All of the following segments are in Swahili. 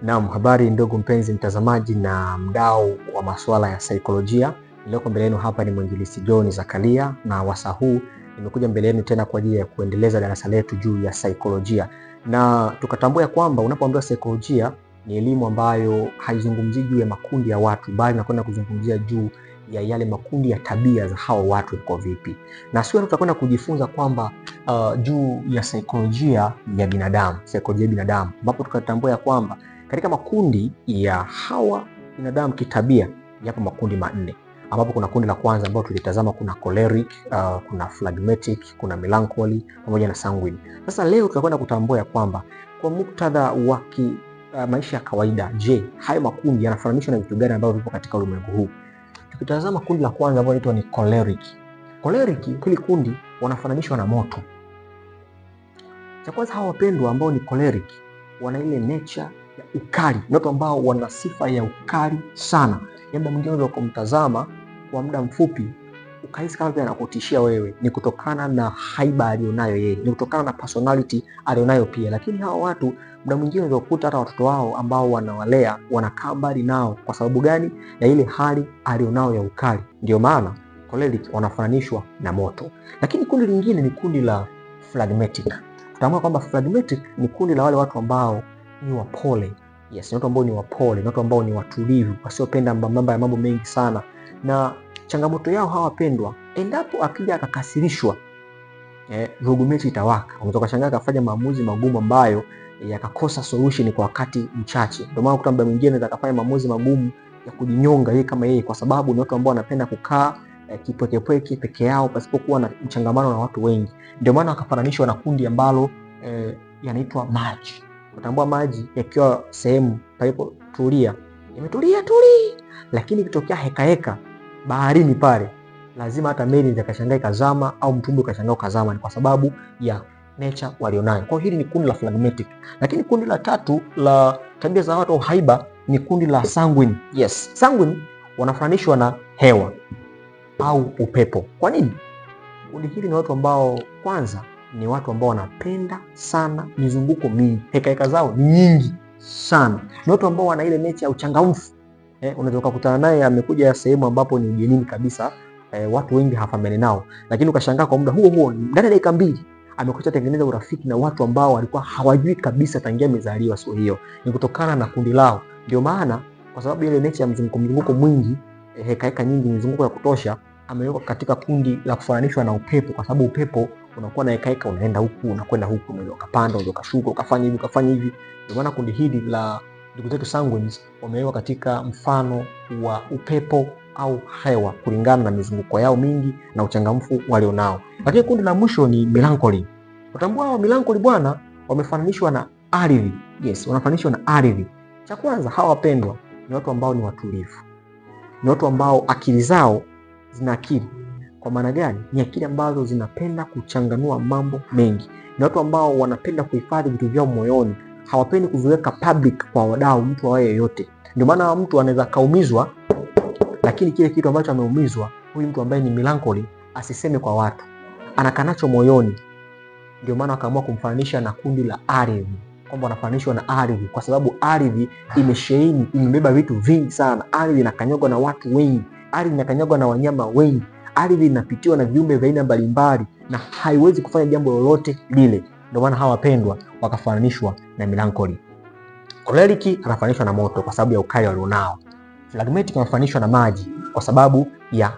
Naam, habari ndugu mpenzi mtazamaji na mdau wa masuala ya saikolojia. Nilioko mbele yenu hapa ni Mwinjilisti John Zakaria, na wasaa huu nimekuja mbele yenu tena kwa ajili ya kuendeleza darasa letu juu ya saikolojia. Na tukatambua kwamba unapoambiwa saikolojia ni elimu ambayo haizungumzii juu ya makundi ya watu, bali inakwenda kuzungumzia juu ya yale makundi ya tabia za hao watu iko vipi. Na sio tutakwenda kujifunza kwamba juu ya saikolojia ya binadamu, saikolojia ya binadamu, ambapo tukatambua kwamba katika makundi ya hawa binadamu kitabia yapo makundi manne, ambapo kuna kundi la kwanza ambao tulitazama, kuna choleric, kuna phlegmatic, kuna melancholy pamoja na sanguine. Sasa leo tutakwenda kutambua kwamba kwa muktadha wa maisha ya kawaida, je, hayo makundi yanafananishwa na vitu gani ambavyo vipo katika ulimwengu huu? Tukitazama kundi la kwanza ambalo linaitwa ni choleric. Choleric, hili kundi wanafananishwa na moto. Cha kwanza, hawa wapendwa ambao ni choleric wana ile nature ya ukali, watu ambao wana sifa ya ukali sana. Muda mwingine unaweza kumtazama kwa muda mfupi ukahisi kama vile anakutishia wewe, ni kutokana na haiba alionayo yeye, ni kutokana na personality alionayo pia. Lakini hawa watu muda mwingine unaweza kukuta hata watoto wao ambao wanawalea wanakaa mbali nao. Kwa sababu gani? Ya ile hali alionao ya ukali. Ndio maana choleric wanafananishwa na moto. Lakini kundi lingine ni kundi la phlegmatic. Tutaamua kwamba phlegmatic ni kundi la wale watu ambao ni wapole. Yes, ni watu ambao ni wapole, ni watu ambao ni watulivu, wasiopenda mambo mengi sana. Na changamoto yao hawa wapendwa, endapo akija akakasirishwa, vurugu mechi itawaka. Unaweza kushangaa akafanya maamuzi magumu ambayo yakakosa solution kwa wakati mchache. Ndio maana kuta muda mwingine anaweza kufanya maamuzi magumu ya kujinyonga yeye kama yeye, kwa sababu ni watu ambao wanapenda kukaa kipwekepweke peke yao pasipokuwa na mchangamano na watu wengi. Ndio maana akafananishwa na kundi ambalo yanaitwa maji. Utambua maji yakiwa sehemu palipo tulia, yametulia tuli, lakini ikitokea heka baharini pale, lazima hata meli zikashangaa ikazama au mtumbwi ukashangaa ukazama, ni kwa sababu ya nature walionayo. Kwa hiyo hili ni kundi la phlegmatic. Lakini kundi la tatu la tabia za watu au haiba ni kundi la sanguine. Yes, sanguine wanafananishwa na hewa au upepo. Kwa nini? Kundi hili ni watu ambao kwanza ni watu ambao wanapenda sana mizunguko mingi, heka zao ni nyingi sana. Ni watu ambao wana ile nature ya uchangamfu. Unaweza kukutana naye amekuja sehemu ambapo ni ugenini kabisa, watu wengi hafahamiani nao, lakini ukashangaa kwa muda huo ndani ya dakika 2 amekuja tengeneza urafiki na watu ambao walikuwa hawajui kabisa tangia amezaliwa. Sio hiyo ni kutokana na kundi lao. Ndio maana kwa sababu ile nature ya mzunguko mwingi, heka nyingi, mizunguko ya kutosha, amewekwa katika kundi la kufananishwa na upepo, kwa sababu upepo unakuwa na heka, unaenda huku unakwenda huku, unaweza ukapanda, unaweza ukashuka, ukafanya hivi. Ndio maana kundi hili la ndugu zetu sanguines wamewekwa katika mfano wa upepo au hewa kulingana na mizunguko yao mingi na uchangamfu walionao. Lakini kundi la mwisho ni melancholy. Utambua hawa melancholy bwana wamefananishwa na ardhi. Yes, wanafananishwa na ardhi. Cha kwanza, hawa wapendwa ni watu ambao ni watulivu. Ni watu ambao akili zao zina akili. Kwa maana gani? Ni akili ambazo zinapenda kuchanganua mambo mengi. Ni watu ambao wanapenda kuhifadhi vitu vyao moyoni. Hawapendi kuviweka public kwa wadau, mtu awaye yoyote. Ndio maana mtu anaweza kaumizwa, lakini kile kitu ambacho ameumizwa, huyu mtu ambaye ni melancholy asiseme kwa watu, anakanacho moyoni. Ndio maana akaamua kumfananisha na kundi la ardhi, kwamba anafananishwa na ardhi kwa sababu ardhi imesheheni, imebeba vitu vingi sana. Ardhi inakanyagwa na watu wengi, ardhi inakanyagwa na wanyama wengi, ardhi inapitiwa na viumbe vya aina mbalimbali na haiwezi kufanya jambo lolote lile. Ndio maana hawa wapendwa wakafananishwa na melancholy. Choleric anafananishwa na moto kwa sababu ya ukali walionao. Phlegmatic anafananishwa na maji kwa sababu ya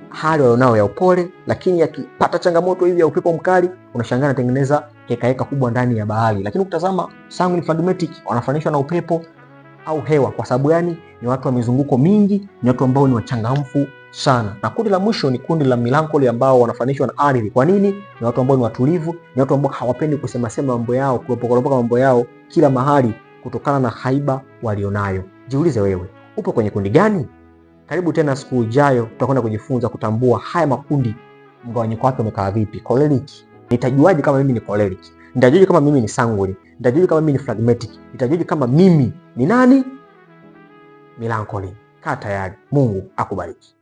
hali walionao ya upole, lakini akipata changamoto hivi ya upepo mkali unashangaa anatengeneza heka kubwa ndani ya bahari. Lakini ukitazama sanguine phlegmatic wanafananishwa na upepo au hewa. Kwa sababu gani? Ni watu wa mizunguko mingi, ni watu ambao ni wachangamfu sana. Na kundi la mwisho ni kundi la melancholy ambao wanafananishwa na ardhi. Kwa nini? Ni watu ambao ni watulivu, ni watu ambao hawapendi kusema mambo yao, kuropoka mambo yao kila mahali kutokana na haiba walionayo. Jiulize wewe, upo kwenye kundi gani? Karibu tena siku ijayo tutakwenda kujifunza kutambua haya makundi mgawanyiko wake umekaa vipi. Choleric, nitajuaje kama mimi ni choleric? Nitajuaje kama mimi ni sanguine? Nitajuaje kama mimi ni phlegmatic? Nitajuaje kama mimi ni nani? Melancholy. Kaa tayari. Mungu akubariki.